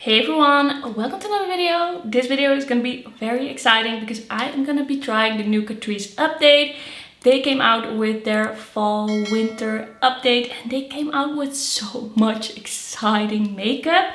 Hey everyone, welcome to another video. This video is gonna be very exciting because I am gonna be trying the new Catrice update. They came out with their fall winter update and they came out with so much exciting makeup.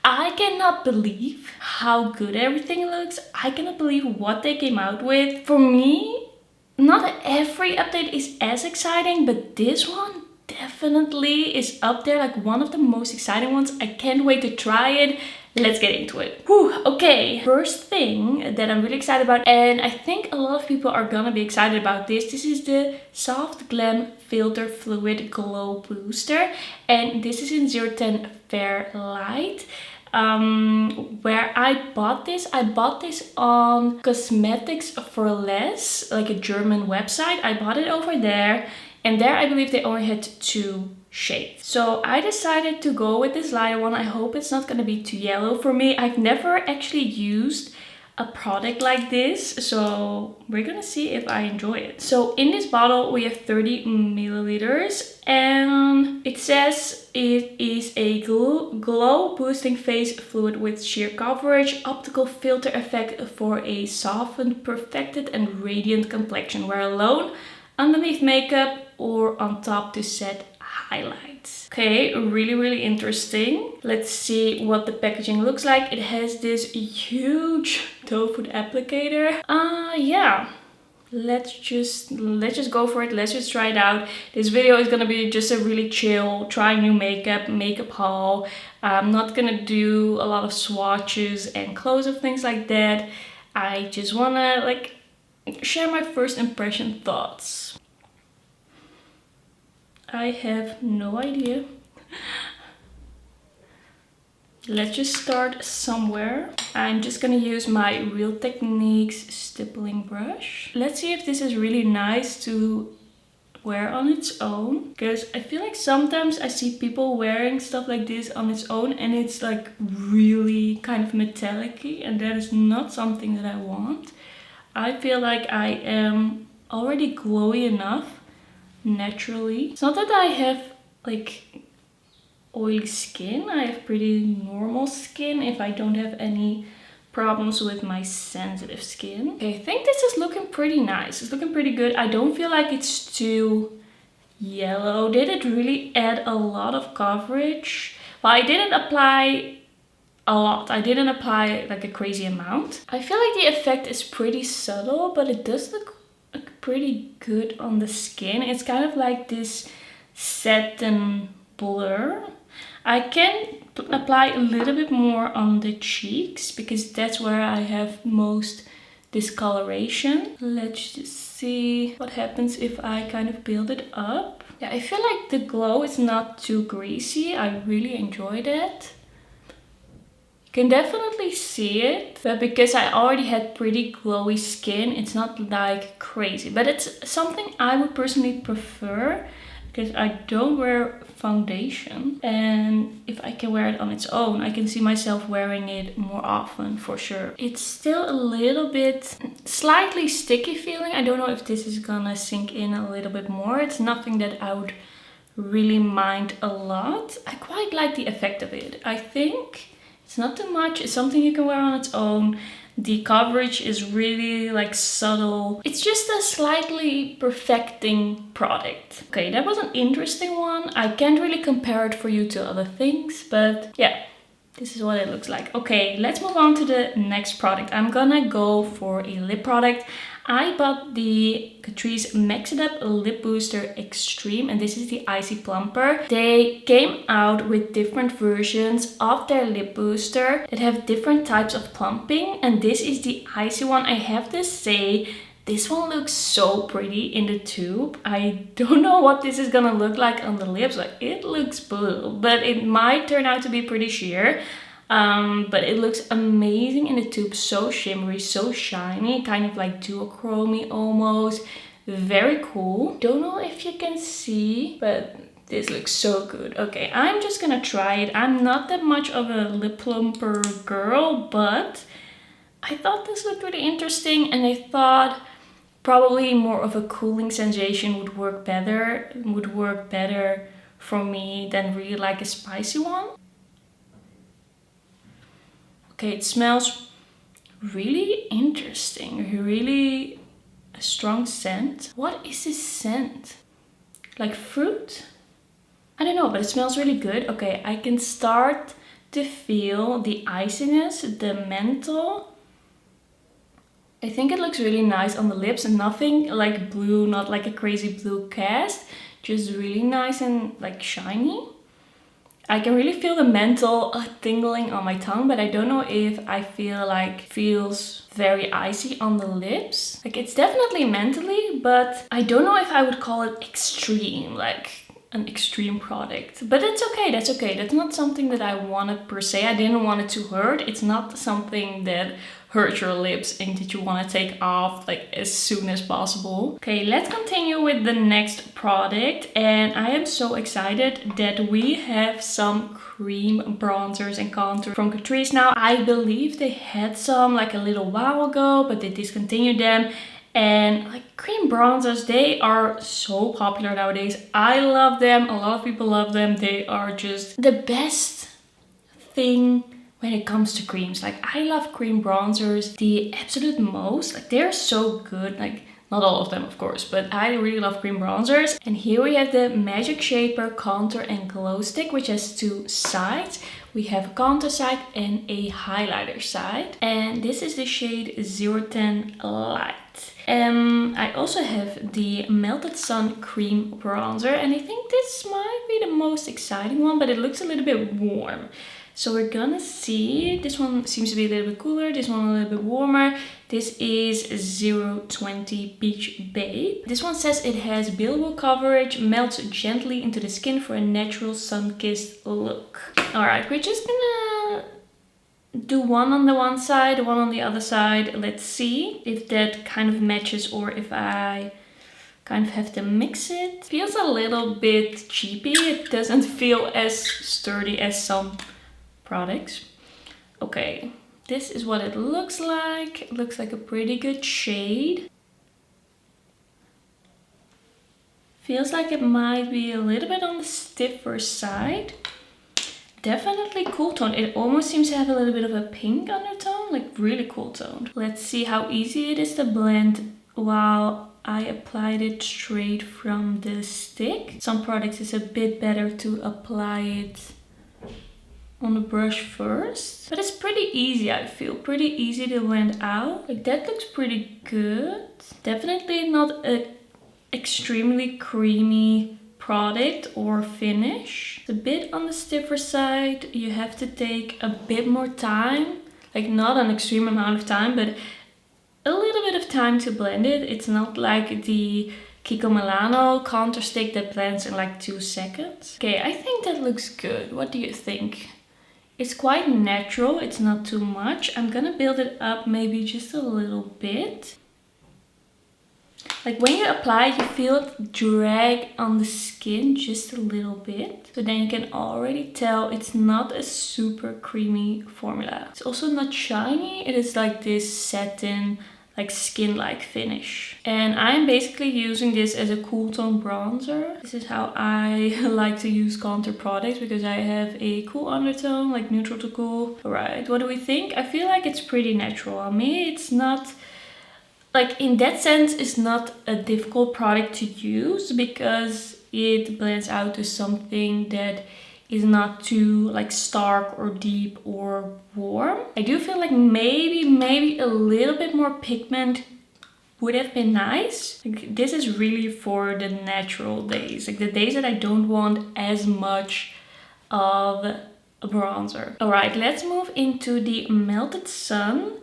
I cannot believe how good everything looks. I cannot believe what they came out with. For me, not every update is as exciting, but this one definitely is up there, like one of the most exciting ones. I can't wait to try it. Let's get into it. Whew, okay, first thing that I'm really excited about, and I think a lot of people are gonna be excited about this. This is the Soft Glam Filter Fluid Glow Booster, and this is in 010 Fair Light. Where I bought this on Cosmetics for Less, like a German website. I bought it over there, and there I believe they only had 2 shades. So I decided to go with this lighter one. I hope it's not gonna be too yellow for me. I've never actually used a product like this, so we're gonna see if I enjoy it. So in this bottle we have 30 milliliters, and it says it is a glow boosting face fluid with sheer coverage, optical filter effect for a softened, perfected and radiant complexion. Wear alone, underneath makeup, or on top to set highlights. Okay, really interesting. Let's see what the packaging looks like. It has this huge doe foot applicator. Yeah, let's just go for it. Let's just try it out. This video is gonna be just a really chill try new makeup haul. I'm not gonna do a lot of swatches and close-up things like that. I just wanna share my first impression thoughts. I have no idea. Let's just start somewhere. I'm just gonna use my Real Techniques stippling brush. Let's see if this is really nice to wear on its own, because I feel like sometimes I see people wearing stuff like this on its own and it's like really kind of metallic-y, and that is not something that I want. I feel like I am already glowy enough naturally. It's not that I have like oily skin. I have pretty normal skin if I don't have any problems with my sensitive skin. Okay, I think this is looking pretty nice. It's looking pretty good. I don't feel like it's too yellow. Did it really add a lot of coverage? Well, I didn't apply a lot. I didn't apply like a crazy amount. I feel like the effect is pretty subtle, but it does look pretty good on the skin. It's kind of like this satin blur. I can apply a little bit more on the cheeks because that's where I have most discoloration. Let's just see what happens if I kind of build it up. Yeah, I feel like the glow is not too greasy. I really enjoy that. Can definitely see it, but because I already had pretty glowy skin, it's not like crazy, but it's something I would personally prefer because I don't wear foundation, and if I can wear it on its own, I can see myself wearing it more often for sure. It's still a little bit slightly sticky feeling. I don't know if this is gonna sink in a little bit more. It's nothing that I would really mind a lot. I quite like the effect of it. I think it's not too much. It's something you can wear on its own. The coverage is really like subtle. It's just a slightly perfecting product. Okay, that was an interesting one. I can't really compare it for you to other things, but yeah, this is what it looks like. Okay, let's move on to the next product. I'm gonna go for a lip product. I bought the Catrice Max It Up Lip Booster Extreme, and this is the Icy Plumper. They came out with different versions of their lip booster that have different types of plumping, and this is the icy one. I have to say, this one looks so pretty in the tube. I don't know what this is gonna look like on the lips. Like, it looks blue, but it might turn out to be pretty sheer. But it looks amazing in the tube. So shimmery, so shiny, kind of like duochromy almost. Very cool. Don't know if you can see, but this looks so good. Okay, I'm just gonna try it. I'm not that much of a lip plumper girl, but I thought this looked really interesting, and I thought probably more of a cooling sensation would work better for me than really like a spicy one. Okay, it smells really interesting, really a strong scent. What is this scent? Like fruit? I don't know, but it smells really good. Okay, I can start to feel the iciness, the menthol. I think it looks really nice on the lips and nothing like blue, not like a crazy blue cast, just really nice and like shiny. I can really feel the menthol tingling on my tongue, but I don't know if I feel like feels very icy on the lips. Like it's definitely mentally, but I don't know if I would call it extreme, like an extreme product. But it's okay, that's okay. That's not something that I wanted per se. I didn't want it to hurt. It's not something that hurt your lips and that you want to take off like as soon as possible. Okay, let's continue with the next product, and I am so excited that we have some cream bronzers and contour from Catrice now. I believe they had some like a little while ago, but they discontinued them. And like cream bronzers, they are so popular nowadays. I love them, a lot of people love them. They are just the best thing when it comes to creams. Like I love cream bronzers the absolute most. Like they're so good. Like not all of them of course, but I really love cream bronzers. And here we have the Magic Shaper Contour and Glow Stick, which has two sides. We have a contour side and a highlighter side. And this is the shade 010 Light. I also have the Melted Sun Cream Bronzer, and I think this might be the most exciting one, but it looks a little bit warm. So we're gonna see. This one seems to be a little bit cooler, this one a little bit warmer. This is 020 Peach Babe. This one says it has buildable coverage, melts gently into the skin for a natural sun-kissed look. Alright, we're just gonna do one on the one side, one on the other side. Let's see if that kind of matches or if I kind of have to mix it. Feels a little bit cheapy. It doesn't feel as sturdy as some products. Okay, this is what it looks like. It looks like a pretty good shade. Feels like it might be a little bit on the stiffer side. Definitely cool tone. It almost seems to have a little bit of a pink undertone, like really cool toned. Let's see how easy it is to blend while I applied it straight from the stick. Some products it's a bit better to apply it on the brush first, but it's pretty easy. I feel pretty easy to blend out. Like that looks pretty good. Definitely not a extremely creamy product or finish. It's a bit on the stiffer side. You have to take a bit more time, like not an extreme amount of time, but a little bit of time to blend it. It's not like the Kiko Milano contour stick that blends in like 2 seconds. Okay, I think that looks good. What do you think? It's quite natural, it's not too much. I'm gonna build it up maybe just a little bit. Like when you apply it, you feel it drag on the skin just a little bit. So then you can already tell it's not a super creamy formula. It's also not shiny. It is like this satin, like skin-like finish. And I'm basically using this as a cool tone bronzer. This is how I like to use contour products because I have a cool undertone, like neutral to cool. Alright, what do we think? I feel like it's pretty natural on me. It's not, like in that sense, it's not a difficult product to use because it blends out to something that is not too like stark or deep or warm. I do feel like maybe a little bit more pigment would have been nice. Like, this is really for the natural days, like the days that I don't want as much of a bronzer. Alright, let's move into the Melted Sun.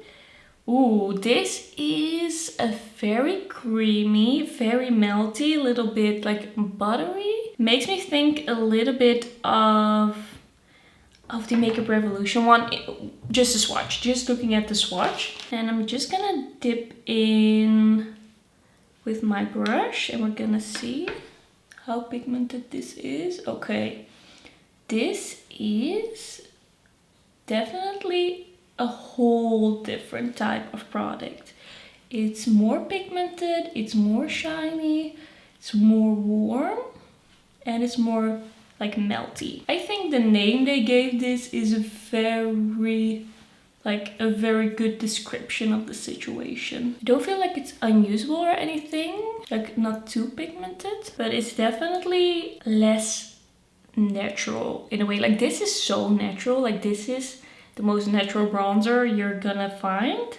Ooh, this is a very creamy, very melty, a little bit like buttery. Makes me think a little bit of the Makeup Revolution one. Just a swatch, just looking at the swatch. And I'm just gonna dip in with my brush and we're gonna see how pigmented this is. Okay, this is definitely a whole different type of product. It's more pigmented, it's more shiny, it's more warm, and it's more like melty. I think the name they gave this is very like a very good description of the situation. I don't feel like it's unusable or anything, like not too pigmented, but it's definitely less natural in a way. Like this is so natural, like this is the most natural bronzer you're gonna find.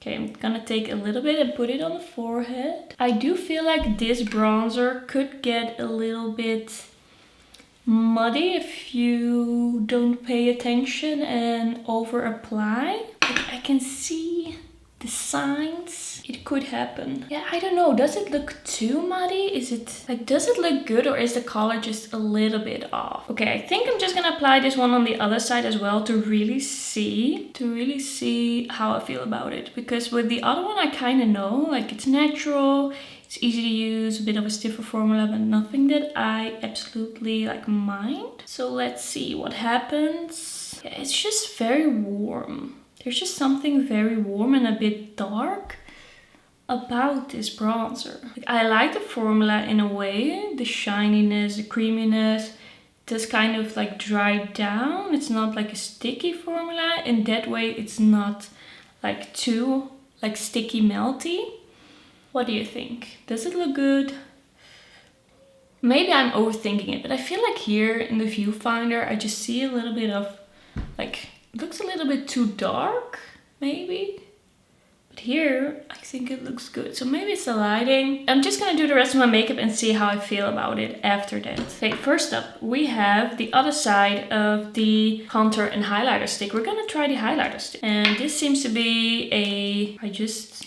Okay, I'm gonna take a little bit and put it on the forehead. I do feel like this bronzer could get a little bit muddy if you don't pay attention and over apply. Like I can see the signs. It could happen. Yeah, I don't know. Does it look too muddy? Is it like, does it look good, or is the color just a little bit off? Okay, I think I'm just gonna apply this one on the other side as well to really see how I feel about it. Because with the other one, I kind of know, like it's natural, it's easy to use, a bit of a stiffer formula, but nothing that I absolutely like mind. So let's see what happens. Yeah, it's just very warm. There's just something very warm and a bit dark about this bronzer. Like, I like the formula in a way, the shininess, the creaminess, does kind of like dry down. It's not like a sticky formula. In that way, it's not like too like sticky melty. What do you think? Does it look good? Maybe I'm overthinking it, but I feel like here in the viewfinder, I just see a little bit of like, it looks a little bit too dark, maybe. But here, I think it looks good. So maybe it's the lighting. I'm just gonna do the rest of my makeup and see how I feel about it after that. Okay, first up, we have the other side of the contour and highlighter stick. We're gonna try the highlighter stick. And this seems to be a, I just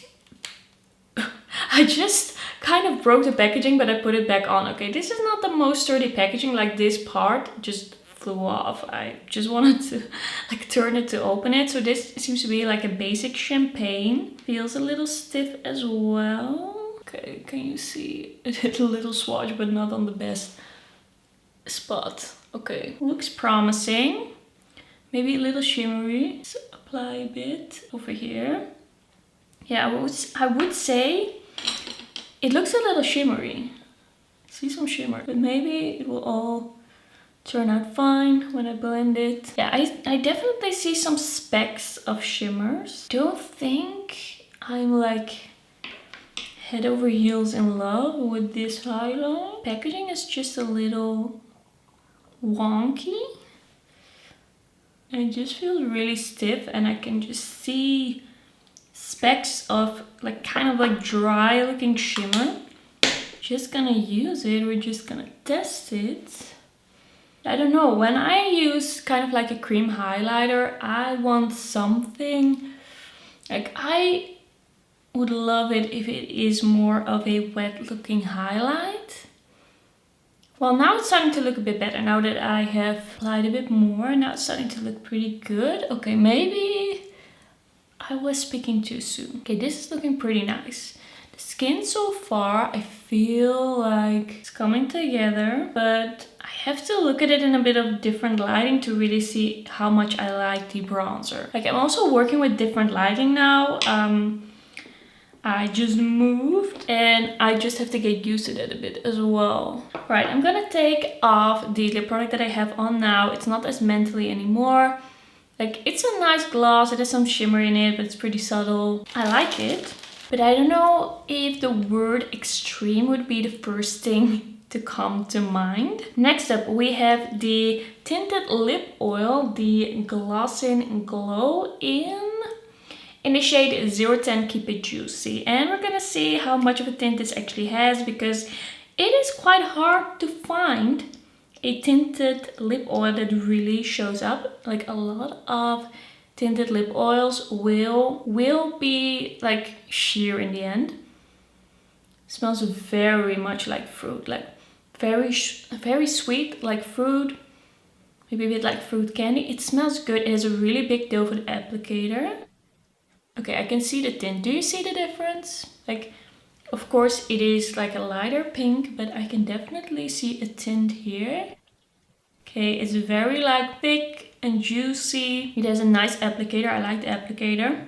kind of broke the packaging, but I put it back on. Okay, this is not the most sturdy packaging. Like this part just flew off. I just wanted to like turn it to open it. So this seems to be like a basic champagne. Feels a little stiff as well. Okay, can you see? It hit a little swatch, but not on the best spot. Okay, looks promising. Maybe a little shimmery. So apply a bit over here. Yeah, I would say it looks a little shimmery. See some shimmer, but maybe it will all turn out fine when I blend it. Yeah, I definitely see some specks of shimmers. Don't think I'm like head over heels in love with this highlight. Packaging is just a little wonky. And it just feels really stiff, and I can just see specks of like kind of like dry looking shimmer. Just gonna use it, we're just gonna test it. I don't know, when I use kind of like a cream highlighter, I want something, like I would love it if it is more of a wet looking highlight. Well, now it's starting to look a bit better. Now that I have applied a bit more, now it's starting to look pretty good. Okay, maybe I was speaking too soon. Okay, this is looking pretty nice. The skin so far, I feel like it's coming together, but I have to look at it in a bit of different lighting to really see how much I like the bronzer. Like I'm also working with different lighting now. I just moved and I just have to get used to that a bit as well. Right, I'm gonna take off the lip product that I have on now. It's not as mentally anymore. Like it's a nice gloss, it has some shimmer in it, but it's pretty subtle. I like it, but I don't know if the word extreme would be the first thing to come to mind. Next up, we have the tinted lip oil, the Glossin Glow in the shade 010 Keep It Juicy. And we're gonna see how much of a tint this actually has, because it is quite hard to find a tinted lip oil that really shows up. Like a lot of tinted lip oils will be like sheer in the end. It smells very much like fruit, like very sweet, like fruit, maybe a bit like fruit candy. It smells good. It has a really big doe foot applicator. Okay, I can see the tint. Do you see the difference? Like, of course it is like a lighter pink, but I can definitely see a tint here. Okay, it's very like thick and juicy. It has a nice applicator. I like the applicator.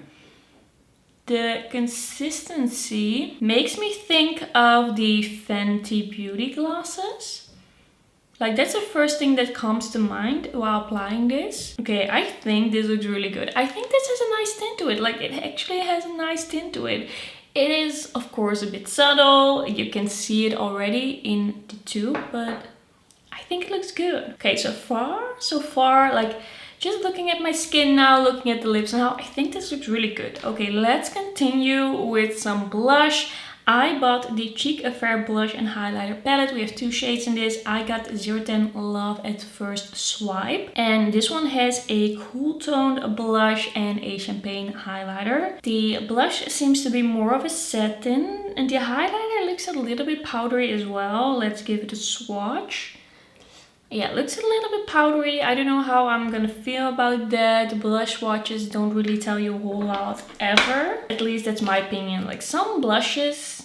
The consistency makes me think of the Fenty Beauty glosses. Like that's the first thing that comes to mind while applying this. Okay, I think this looks really good. I think this has a nice tint to it. Like it actually has a nice tint to it. It is, of course, a bit subtle. You can see it already in the tube, but I think it looks good. Okay, so far, like just looking at my skin now, looking at the lips now, I think this looks really good. Okay, let's continue with some blush. I bought the Cheek Affair blush and highlighter palette. We have 2 shades in this. I got 010 Love at First Swipe. And this one has a cool toned blush and a champagne highlighter. The blush seems to be more of a satin. And the highlighter looks a little bit powdery as well. Let's give it a swatch. Yeah, it looks a little bit powdery. I don't know how I'm gonna feel about that. The blush swatches don't really tell you a whole lot ever. At least that's my opinion. Like some blushes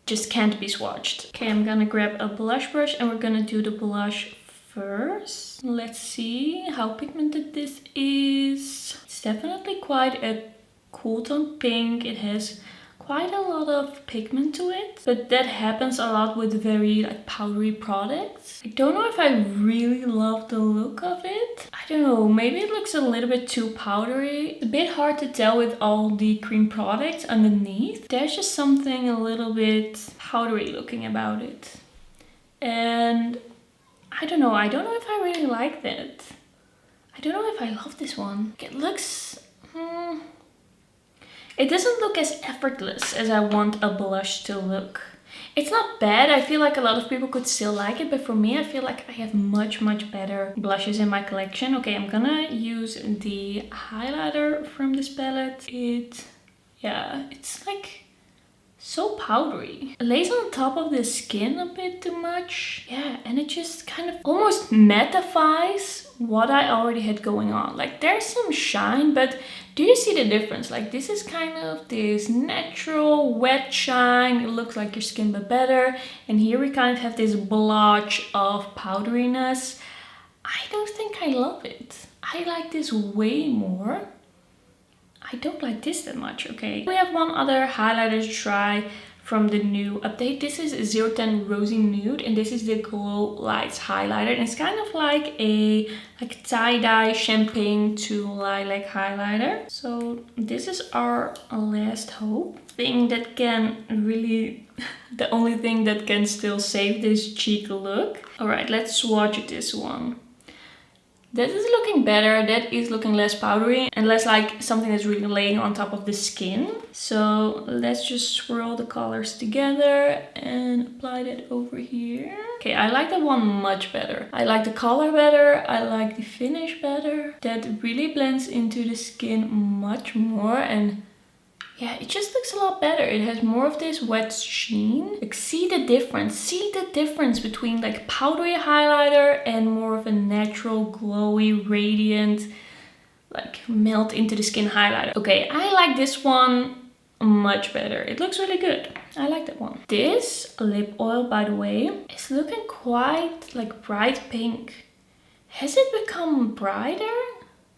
just can't be swatched. Okay, I'm gonna grab a blush brush and we're gonna do the blush first. Let's see how pigmented this is. It's definitely quite a cool tone pink. It has quite a lot of pigment to it, but that happens a lot with very like powdery products. I don't know if I really love the look of it. I don't know, maybe it looks a little bit too powdery. It's a bit hard to tell with all the cream products underneath. There's just something a little bit powdery looking about it. And I don't know if I really like that. I don't know if I love this one. It looks... It doesn't look as effortless as I want a blush to look. It's not bad. I feel like a lot of people could still like it, but for me, I feel like I have much better blushes in my collection. Okay, I'm gonna use the highlighter from this palette. It's like so powdery. It lays on top of the skin a bit too much. Yeah, and it just kind of almost mattifies what I already had going on. Like there's some shine, but do you see the difference? Like this is kind of this natural wet shine. It looks like your skin but better. And here we kind of have this blotch of powderiness. I don't think I love it. I like this way more. I don't like this that much. Okay, we have one other highlighter to try from the new update. This is 010 Rosy Nude, and this is the Glowlights highlighter. And it's kind of like a tie-dye champagne to lilac highlighter. So this is our last hope. Thing that can really, the only thing that can still save this cheek look. All right, let's swatch this one. That is looking better. That is looking less powdery and less like something that's really laying on top of the skin. So let's just swirl the colors together and apply that over here. Okay, I like that one much better. I like the color better. I like the finish better. That really blends into the skin much more, and yeah, it just looks a lot better. It has more of this wet sheen. Like, see the difference. See the difference between like powdery highlighter and more of a natural, glowy, radiant, like melt into the skin highlighter. Okay, I like this one much better. It looks really good. I like that one. This lip oil, by the way, is looking quite like bright pink. Has it become brighter?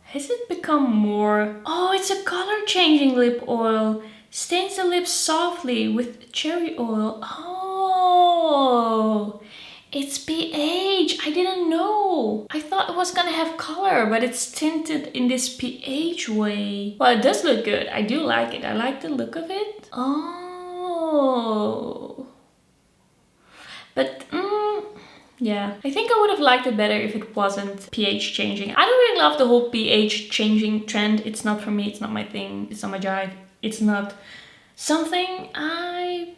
Has it become more... Oh, it's a color changing lip oil. Stains the lips softly with cherry oil. Oh, it's pH. I didn't know. I thought it was gonna have color, but it's tinted in this pH way. Well, it does look good. I do like it. I like the look of it. Oh. But, yeah, I think I would have liked it better if it wasn't pH changing. I don't really love the whole pH changing trend. It's not for me. It's not my thing. It's not my jive. It's not something I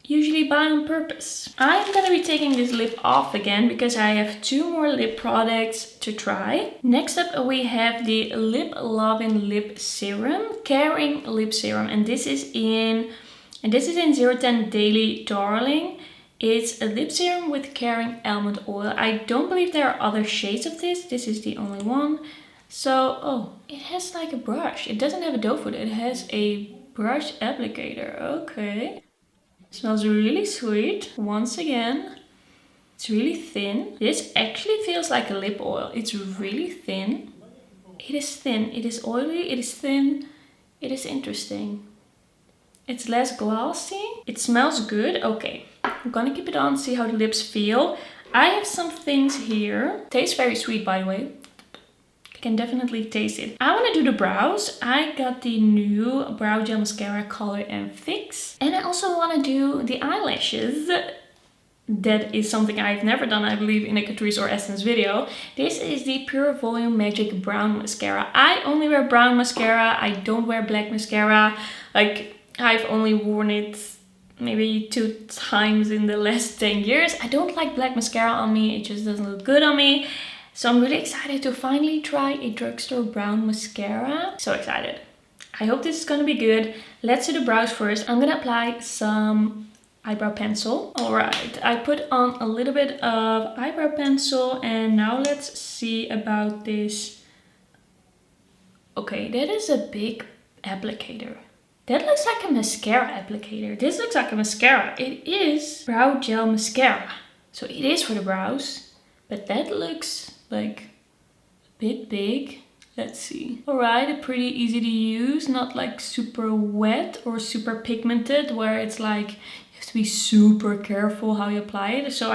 usually buy on purpose. I'm gonna be taking this lip off again because I have 2 more lip products to try. Next up we have the Lip Lovin' Lip Serum, Caring Lip Serum, and this is in 010 Daily Darling. It's a lip serum with caring almond oil. I don't believe there are other shades of this. This is the only one. So, oh, it has like a brush. It doesn't have a doe foot. It has a brush applicator. Okay. Smells really sweet. Once again, it's really thin. This actually feels like a lip oil. It's really thin. It is thin. It is oily. It is thin. It is interesting. It's less glossy. It smells good. Okay, I'm gonna keep it on, see how the lips feel. I have some things here. Tastes very sweet, by the way. I can definitely taste it. I want to do the brows. I got the new Brow Gel Mascara Color and Fix. And I also want to do the eyelashes. That is something I've never done, I believe, in a Catrice or Essence video. This is the Pure Volume Magic Brown Mascara. I only wear brown mascara. I don't wear black mascara. Like, I've only worn it maybe 2 times in the last 10 years. I don't like black mascara on me. It just doesn't look good on me. So I'm really excited to finally try a drugstore brown mascara. So excited. I hope this is gonna be good. Let's do the brows first. I'm gonna apply some eyebrow pencil. Alright, I put on a little bit of eyebrow pencil and now let's see about this. Okay, that is a big applicator. That looks like a mascara applicator. This looks like a mascara. It is brow gel mascara. So it is for the brows, but that looks like a bit big. Let's see. Alright, pretty easy to use, not like super wet or super pigmented where it's like to be super careful how you apply it. So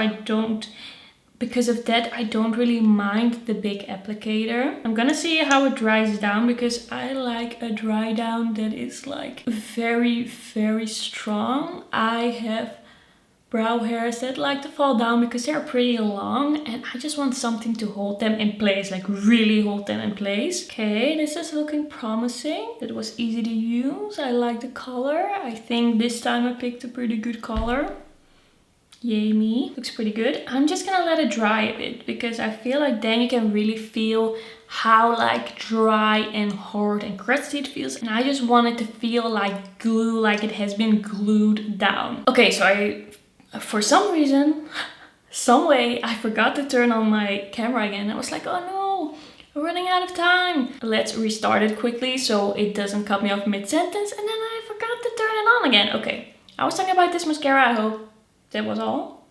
because of that, I don't really mind the big applicator. I'm gonna see how it dries down because I like a dry down that is like very, very strong. I have brow hairs that like to fall down because they're pretty long and I just want something to hold them in place, like really hold them in place. Okay, this is looking promising. It was easy to use. I like the color. I think this time I picked a pretty good color. Yay me. Looks pretty good. I'm just gonna let it dry a bit because I feel like then you can really feel how like dry and hard and crusty it feels. And I just want it to feel like glue, like it has been glued down. Okay, so for some reason, some way, I forgot to turn on my camera again. I was like, oh no, we're running out of time. Let's restart it quickly so it doesn't cut me off mid-sentence. And then I forgot to turn it on again. Okay, I was talking about this mascara. I hope that was all.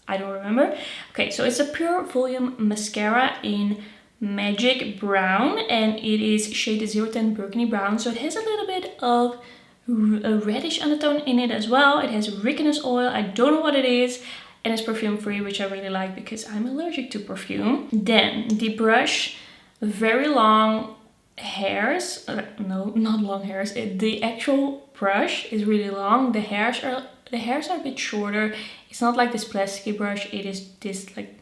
I don't remember. Okay, so it's a Pure Volume Mascara in Magic Brown. And it is shade 010 Burgundy Brown. So it has a little bit of a reddish undertone in it as well. It has ricinus oil. I don't know what it is. And it's perfume free, which I really like because I'm allergic to perfume. Then the brush, very long hairs. No, not long hairs. The actual brush is really long. The hairs are a bit shorter. It's not like this plasticky brush. It is this like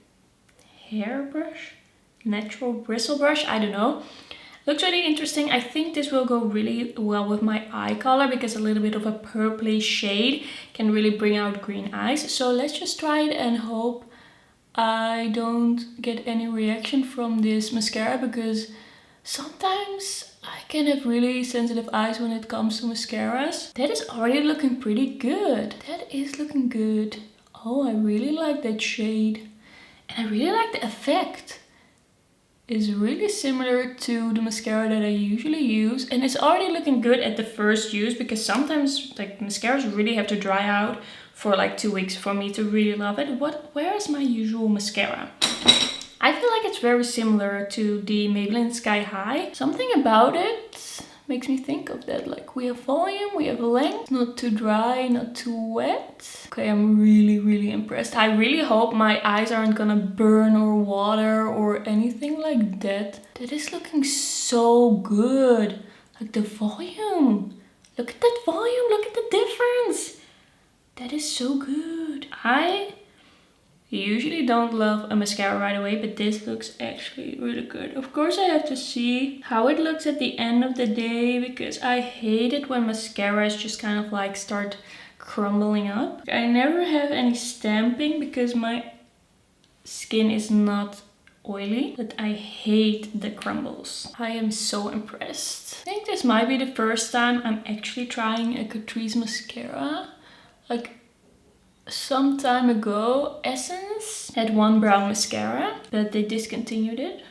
hair brush, natural bristle brush. I don't know. Looks really interesting. I think this will go really well with my eye color because a little bit of a purpley shade can really bring out green eyes. So let's just try it and hope I don't get any reaction from this mascara because sometimes I can have really sensitive eyes when it comes to mascaras. That is already looking pretty good. That is looking good. Oh, I really like that shade. And I really like the effect. Is really similar to the mascara that I usually use, and it's already looking good at the first use because sometimes like mascaras really have to dry out for like 2 weeks for me to really love it. Where is my usual mascara? I feel like it's very similar to the Maybelline Sky High. Something about it makes me think of that. Like we have volume, we have length, not too dry, not too wet. Okay, I'm really, really impressed. I really hope my eyes aren't gonna burn or water or anything like that. That is looking so good. Like the volume. Look at that volume, look at the difference. That is so good. I usually don't love a mascara right away, but this looks actually really good. Of course I have to see how it looks at the end of the day because I hate it when mascaras just kind of like start crumbling up. I never have any stamping because my skin is not oily, but I hate the crumbles. I am so impressed. I think this might be the first time I'm actually trying a Catrice mascara. Like some time ago, Essence had one brown mascara, but they discontinued it.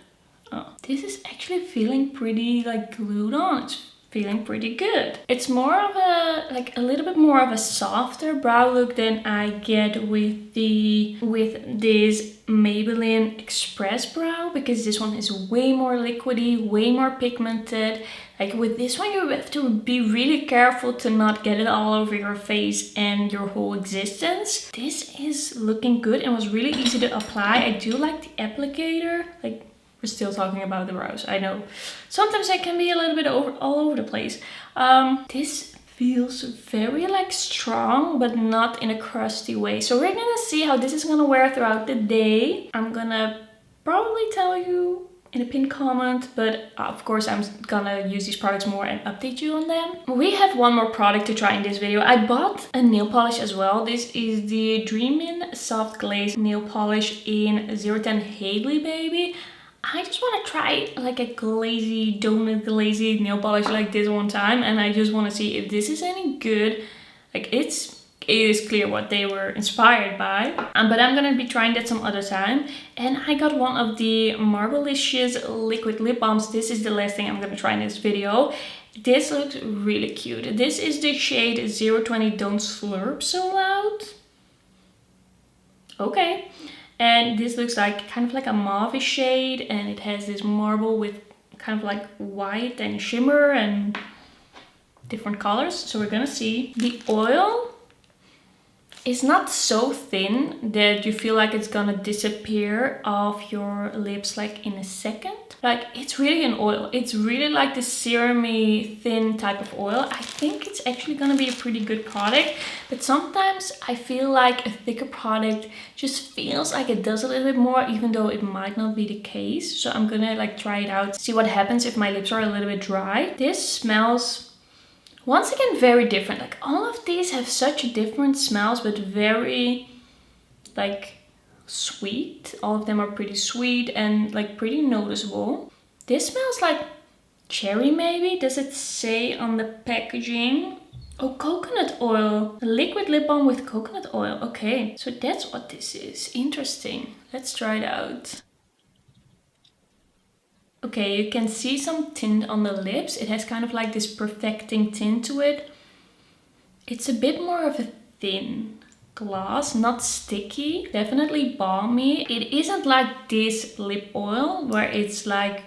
Oh, this is actually feeling pretty like glued on. It's feeling pretty good. It's more of a, like a little bit more of a softer brow look than I get with this Maybelline Express Brow, because this one is way more liquidy, way more pigmented. Like with this one, you have to be really careful to not get it all over your face and your whole existence. This is looking good and was really easy to apply. I do like the applicator. Like, we're still talking about the brows, I know. Sometimes I can be a little bit all over the place. This feels very like strong, but not in a crusty way. So we're gonna see how this is gonna wear throughout the day. I'm gonna probably tell you in a pinned comment, but of course I'm gonna use these products more and update you on them. We have one more product to try in this video. I bought a nail polish as well. This is the Dreamin' Soft Glaze nail polish in 010 Haley Baby. I just want to try like a glazy, donut glazy nail polish like this one time, and I just want to see if this is any good. Like it is clear what they were inspired by, but I'm gonna be trying that some other time. And I got one of the Marble-licious liquid lip balms. This is the last thing I'm gonna try in this video. This looks really cute. This is the shade 020 Don't Slurp So Loud. Okay. And this looks like kind of like a mauve shade, and it has this marble with kind of like white and shimmer and different colors. So we're gonna see. The oil is not so thin that you feel like it's gonna disappear off your lips like in a second. Like, it's really an oil. It's really like the serum-y thin type of oil. I think it's actually gonna be a pretty good product, but sometimes I feel like a thicker product just feels like it does a little bit more, even though it might not be the case. So I'm gonna like try it out, see what happens if my lips are a little bit dry. This smells, once again, very different. Like, all of these have such different smells, but very like sweet. All of them are pretty sweet and like pretty noticeable. This smells like cherry maybe. Does it say on the packaging? Oh, coconut oil. A liquid lip balm with coconut oil. Okay, so that's what this is. Interesting. Let's try it out. Okay, you can see some tint on the lips. It has kind of like this perfecting tint to it. It's a bit more of a thin gloss, not sticky, definitely balmy. It isn't like this lip oil where it's like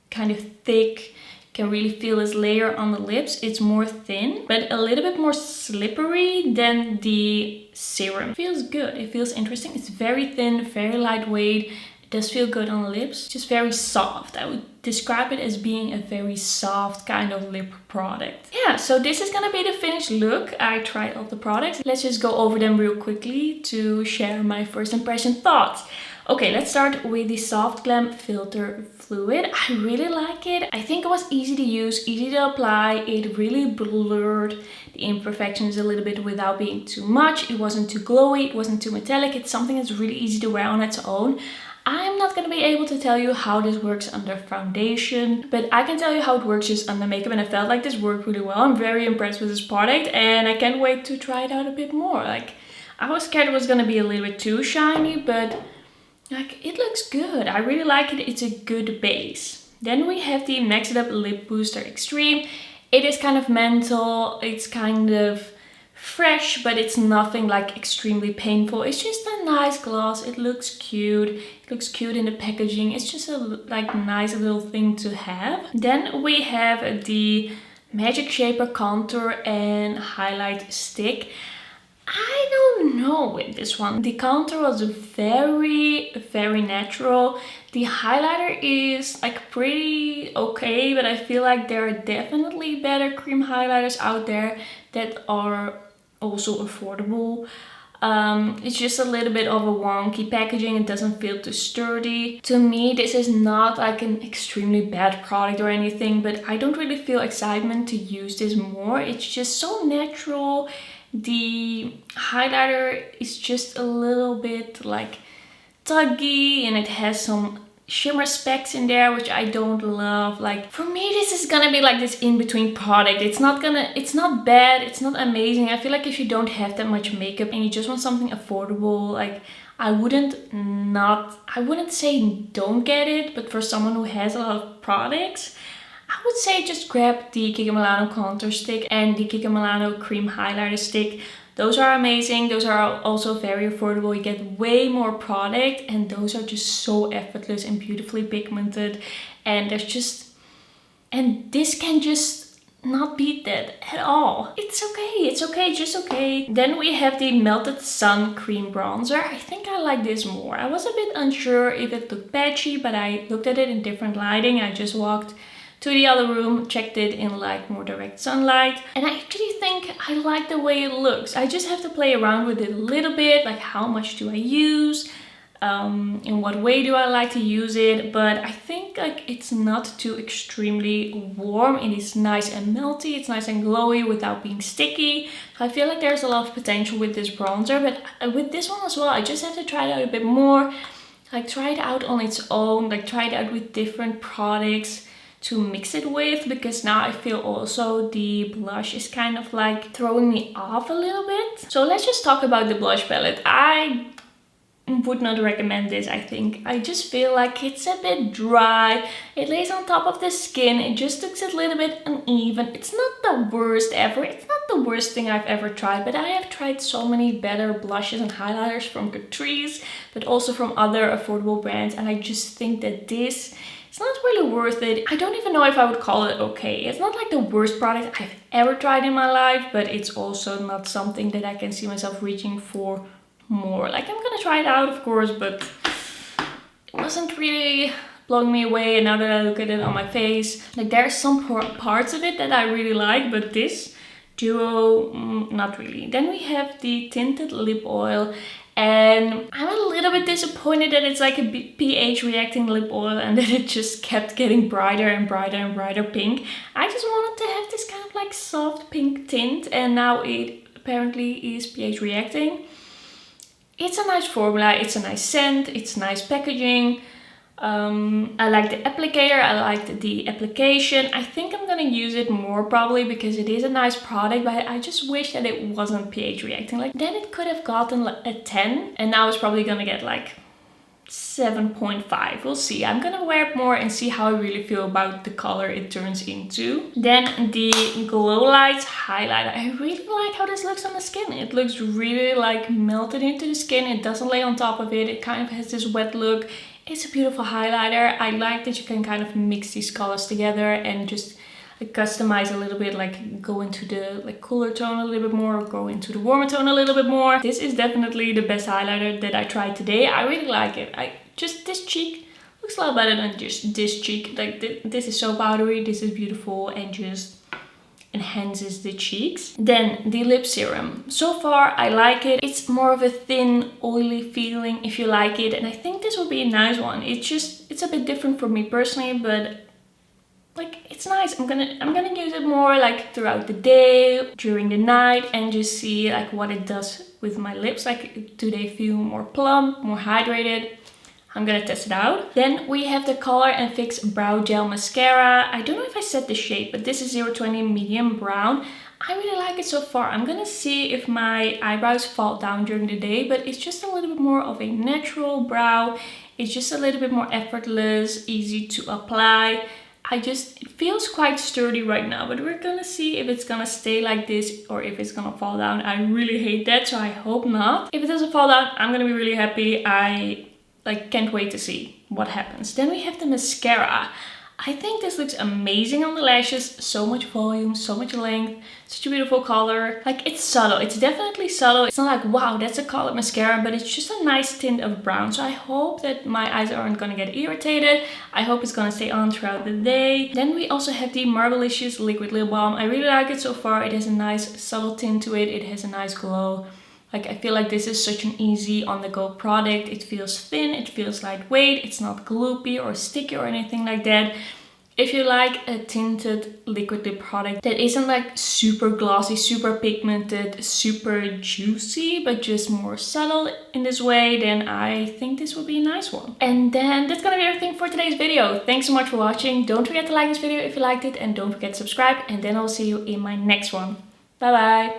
kind of thick, you can really feel this layer on the lips. It's more thin, but a little bit more slippery than the serum. It feels good, it feels interesting. It's very thin, very lightweight. It does feel good on the lips, just very soft. I would describe it as being a very soft kind of lip product. Yeah, so this is gonna be the finished look. I tried all the products. Let's just go over them real quickly to share my first impression thoughts. Okay, let's start with the Soft Glam Filter Fluid. I really like it. I think it was easy to use, easy to apply. It really blurred the imperfections a little bit without being too much. It wasn't too glowy, it wasn't too metallic. It's something that's really easy to wear on its own. I'm not going to be able to tell you how this works under foundation, but I can tell you how it works just under makeup, and I felt like this worked really well. I'm very impressed with this product and I can't wait to try it out a bit more. Like, I was scared it was going to be a little bit too shiny, but like, it looks good. I really like it. It's a good base. Then we have the Max It Up Lip Booster Extreme. It is kind of menthol. It's kind of fresh, but it's nothing like extremely painful. It's just a nice gloss. It looks cute. It looks cute in the packaging. It's just a like nice little thing to have. Then we have the Magic Shaper Contour and Highlight Stick. I don't know with this one. The contour was very, very natural. The highlighter is like pretty okay, but I feel like there are definitely better cream highlighters out there that are also affordable. It's just a little bit of a wonky packaging. It doesn't feel too sturdy. To me, this is not like an extremely bad product or anything, but I don't really feel excitement to use this more. It's just so natural. The highlighter is just a little bit like tuggy, and it has some shimmer specks in there, which I don't love. Like, for me, this is gonna be like this in-between product. It's not bad, it's not amazing. I feel like if you don't have that much makeup and you just want something affordable, like, I wouldn't say don't get it, but for someone who has a lot of products, I would would say just grab the Kiko Milano contour stick and the Kiko Milano cream highlighter stick. Those are amazing. Those are also very affordable. You get way more product and those are just so effortless and beautifully pigmented. And there's just, and this can just not beat that at all. It's okay, just okay. Then we have the Melted Sun Cream Bronzer. I think I like this more. I was a bit unsure if it looked patchy, but I looked at it in different lighting. I just walked to the other room, checked it in like more direct sunlight, and I actually think I like the way it looks. I just have to play around with it a little bit, like how much do I use, in what way do I like to use it, but I think like it's not too extremely warm. It is nice and melty, it's nice and glowy without being sticky. So I feel like there's a lot of potential with this bronzer, but with this one as well, I just have to try it out a bit more, like try it out on its own, like try it out with different products to mix it with, because now I feel also the blush is kind of like throwing me off a little bit. So let's just talk about the blush palette. I would not recommend this, I think. I just feel like it's a bit dry. It lays on top of the skin. It just looks a little bit uneven. It's not the worst ever. It's not the worst thing I've ever tried, but I have tried so many better blushes and highlighters from Catrice, but also from other affordable brands, and I just think that this, it's not really worth it. I don't even know if I would call it okay. It's not like the worst product I've ever tried in my life, but it's also not something that I can see myself reaching for more. Like, I'm gonna try it out, of course, but it wasn't really blowing me away. And now that I look at it on my face, like there's some parts of it that I really like, but this duo, not really. Then we have the Tinted Lip Oil. And I'm a little bit disappointed that it's like a pH reacting lip oil and that it just kept getting brighter and brighter and brighter pink. I just wanted to have this kind of like soft pink tint, and now it apparently is pH reacting. It's a nice formula, it's a nice scent, it's nice packaging. I like the applicator, I liked the application. I think I'm gonna use it more probably because it is a nice product, but I just wish that it wasn't pH reacting. Like, then it could have gotten a 10 and now it's probably gonna get like 7.5. We'll see. I'm gonna wear it more and see how I really feel about the color it turns into. Then the Glowlights highlighter. I really like how this looks on the skin. It looks really like melted into the skin. It doesn't lay on top of it. It kind of has this wet look. It's a beautiful highlighter. I like that you can kind of mix these colors together and just like customize a little bit, like go into the like cooler tone a little bit more, or go into the warmer tone a little bit more. This is definitely the best highlighter that I tried today. I really like it. This cheek looks a lot better than just this cheek. Like this is so powdery, this is beautiful and just enhances the cheeks. Then the lip serum. So far I like it. It's more of a thin, oily feeling if you like it, and I think this would be a nice one. It's a bit different for me personally, but like it's nice. I'm gonna use it more like throughout the day, during the night, and just see like what it does with my lips. Like, do they feel more plump, more hydrated? I'm gonna test it out. Then we have the Color and Fix Brow Gel Mascara. I don't know if I said the shade, but this is 020 Medium Brown. I really like it so far. I'm gonna see if my eyebrows fall down during the day, but it's just a little bit more of a natural brow. It's just a little bit more effortless, easy to apply. It feels quite sturdy right now, but we're gonna see if it's gonna stay like this or if it's gonna fall down. I really hate that, so I hope not. If it doesn't fall down, I'm gonna be really happy. I can't wait to see what happens. Then we have the mascara. I think this looks amazing on the lashes. So much volume, so much length, such a beautiful color. Like, it's subtle. It's definitely subtle. It's not like, wow, that's a colored mascara, but it's just a nice tint of brown. So I hope that my eyes aren't gonna get irritated. I hope it's gonna stay on throughout the day. Then we also have the Marble-licious Liquid Lip Balm. I really like it so far. It has a nice subtle tint to it. It has a nice glow. Like, I feel like this is such an easy on-the-go product. It feels thin, it feels lightweight, it's not gloopy or sticky or anything like that. If you like a tinted liquid lip product that isn't like super glossy, super pigmented, super juicy, but just more subtle in this way, then I think this would be a nice one. And then that's gonna be everything for today's video. Thanks so much for watching. Don't forget to like this video if you liked it, and don't forget to subscribe, and then I'll see you in my next one. Bye bye!